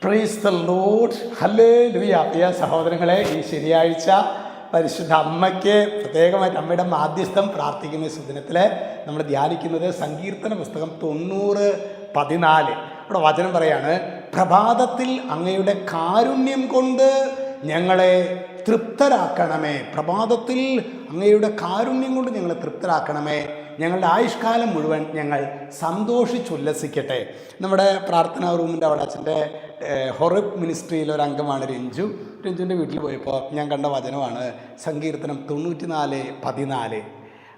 Praise the Lord. Hallelujah. പ്രിയ സഹോദരങ്ങളെ, ഈ ശനിയാഴ്ച പരിശുദ്ധ അമ്മയ്ക്ക് പ്രത്യേകമായിട്ട് അമ്മയുടെ മാധ്യസ്ഥം പ്രാർത്ഥിക്കുന്ന സുദിനത്തിൽ നമ്മൾ ധ്യാനിക്കുന്നത് സങ്കീർത്തന പുസ്തകം 90:14. ഇവിടെ വചനം പറയാണ്, പ്രഭാതത്തിൽ അങ്ങയുടെ കാരുണ്യം കൊണ്ട് ഞങ്ങളെ തൃപ്തരാക്കണമേ. പ്രഭാതത്തിൽ അങ്ങയുടെ കാരുണ്യം കൊണ്ട് ഞങ്ങളെ തൃപ്തരാക്കണമേ. ഞങ്ങളുടെ ആയുഷ്കാലം മുഴുവൻ ഞങ്ങൾ സന്തോഷിച്ചുല്ലസിക്കട്ടെ. നമ്മുടെ പ്രാർത്ഥനാ റൂമിൻ്റെ അവിടെ അച്ഛൻ്റെ ഹൊറബ് മിനിസ്ട്രിയിലെ ഒരു അംഗമാണ് രഞ്ജുവിൻ്റെ വീട്ടിൽ പോയപ്പോൾ ഞാൻ കണ്ട വചനമാണ് സങ്കീർത്തനം 94:14.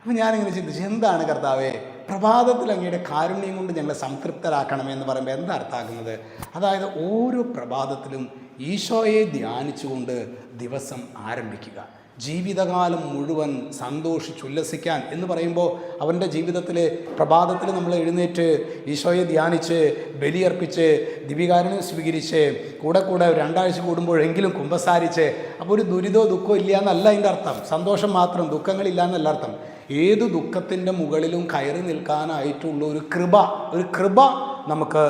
അപ്പോൾ ഞാനിങ്ങനെ ചിന്തിച്ചു, എന്താണ് കർത്താവേ പ്രഭാതത്തിൽ അങ്ങയുടെ കാരുണ്യം കൊണ്ട് ഞങ്ങളെ സംതൃപ്തരാക്കണമേ എന്ന് പറയുമ്പോൾ എന്താ അർത്ഥമാക്കുന്നത്? അതായത് ഓരോ പ്രഭാതത്തിലും ഈശോയെ ധ്യാനിച്ചുകൊണ്ട് ദിവസം ആരംഭിക്കുക, ജീവിതകാലം മുഴുവൻ സന്തോഷിച്ചുല്ലസിക്കാൻ എന്ന് പറയുമ്പോൾ അവൻ്റെ ജീവിതത്തിൽ പ്രഭാതത്തിൽ നമ്മൾ എഴുന്നേറ്റ് ഈശോയെ ധ്യാനിച്ച് ബലിയർപ്പിച്ച് ദിവ്യകാരുണ്യം സ്വീകരിച്ച് കൂടെ 2 ആഴ്ച കൂടുമ്പോഴെങ്കിലും കുമ്പസാരിച്ച്, അപ്പോൾ ഒരു ദുരിതമോ ദുഃഖമോ ഇല്ല എന്നല്ല അതിൻ്റെ അർത്ഥം. സന്തോഷം മാത്രം, ദുഃഖങ്ങളില്ല എന്നല്ല അർത്ഥം. ഏത് ദുഃഖത്തിൻ്റെ മുകളിലും കയറി നിൽക്കാനായിട്ടുള്ള ഒരു കൃപ നമുക്ക്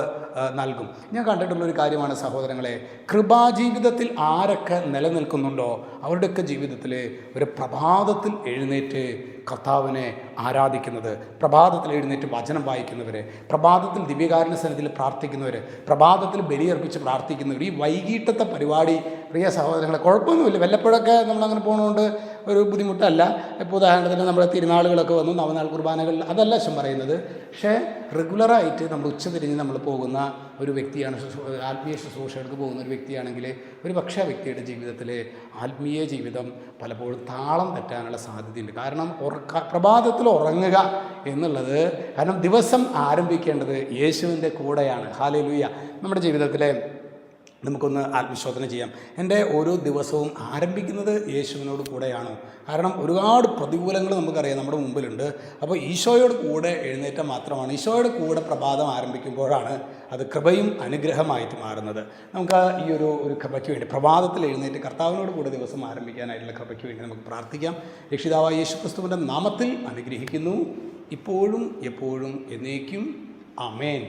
നൽകും. ഞാൻ കണ്ടിട്ടുള്ളൊരു കാര്യമാണ് സഹോദരങ്ങളെ, കൃപാജീവിതത്തിൽ ആരൊക്കെ നിലനിൽക്കുന്നുണ്ടോ അവരുടെയൊക്കെ ജീവിതത്തിൽ ഒരു പ്രഭാതത്തിൽ എഴുന്നേറ്റ് കർത്താവിനെ ആരാധിക്കുന്നത്, പ്രഭാതത്തിൽ എഴുന്നേറ്റ് വചനം വായിക്കുന്നവർ, പ്രഭാതത്തിൽ ദിവ്യകാരുണ്യ സന്നിധിയിൽ പ്രാർത്ഥിക്കുന്നവർ, പ്രഭാതത്തിൽ ബലിയർപ്പിച്ച് പ്രാർത്ഥിക്കുന്നവർ. ഈ വൈകിട്ടത്തെ പരിപാടി പ്രിയ സഹോദരങ്ങളെ കുഴപ്പമൊന്നുമില്ല, വല്ലപ്പോഴൊക്കെ നമ്മളങ്ങനെ പോകുന്നതുകൊണ്ട് ഒരു ബുദ്ധിമുട്ടല്ല. ഇപ്പോൾ ഉദാഹരണത്തിന് നമ്മുടെ തിരുനാളുകളൊക്കെ വന്നു, നവനാൾ കുർബാനകൾ, അതല്ല അച്ഛൻ പറയുന്നത്. പക്ഷേ റെഗുലറായിട്ട് നമ്മൾ ഉച്ചതിരിഞ്ഞ് നമ്മൾ പോകുന്ന ഒരു വ്യക്തിയാണ്, ആത്മീയ ശുശ്രൂഷകൾക്ക് പോകുന്ന ഒരു വ്യക്തിയാണെങ്കിൽ ഒരു പക്ഷേ ആ വ്യക്തിയുടെ ജീവിതത്തിൽ ആത്മീയ ജീവിതം പലപ്പോഴും താളം തെറ്റാനുള്ള സാധ്യതയുണ്ട്. കാരണം പ്രഭാതത്തിൽ ഉറങ്ങുക എന്നുള്ളത്, കാരണം ദിവസം ആരംഭിക്കേണ്ടത് യേശുവിൻ്റെ കൂടെയാണ്. ഹല്ലേലൂയ. നമ്മുടെ ജീവിതത്തിലെ നമുക്കൊന്ന് ആത്മശോധന ചെയ്യാം. എൻ്റെ ഓരോ ദിവസവും ആരംഭിക്കുന്നത് യേശുവിനോട് കൂടെയാണോ? കാരണം ഒരുപാട് പ്രതികൂലങ്ങൾ നമുക്കറിയാം നമ്മുടെ മുമ്പിലുണ്ട്. അപ്പോൾ ഈശോയോട് കൂടെ എഴുന്നേറ്റം മാത്രമാണ്, ഈശോയുടെ കൂടെ പ്രഭാതം ആരംഭിക്കുമ്പോഴാണ് അത് കൃപയും അനുഗ്രഹമായിട്ട് മാറുന്നത്. നമുക്ക് ഈ ഒരു കൃപയ്ക്ക് വേണ്ടി പ്രഭാതത്തിൽ എഴുന്നേറ്റ് കർത്താവിനോട് കൂടെ ദിവസം ആരംഭിക്കാനായിട്ടുള്ള കൃപയ്ക്ക് വേണ്ടി നമുക്ക് പ്രാർത്ഥിക്കാം. രക്ഷിതാവായ യേശുക്രിസ്തുവിൻ്റെ നാമത്തിൽ അനുഗ്രഹിക്കുന്നു, ഇപ്പോഴും എപ്പോഴും എന്നേക്കും. ആമേൻ.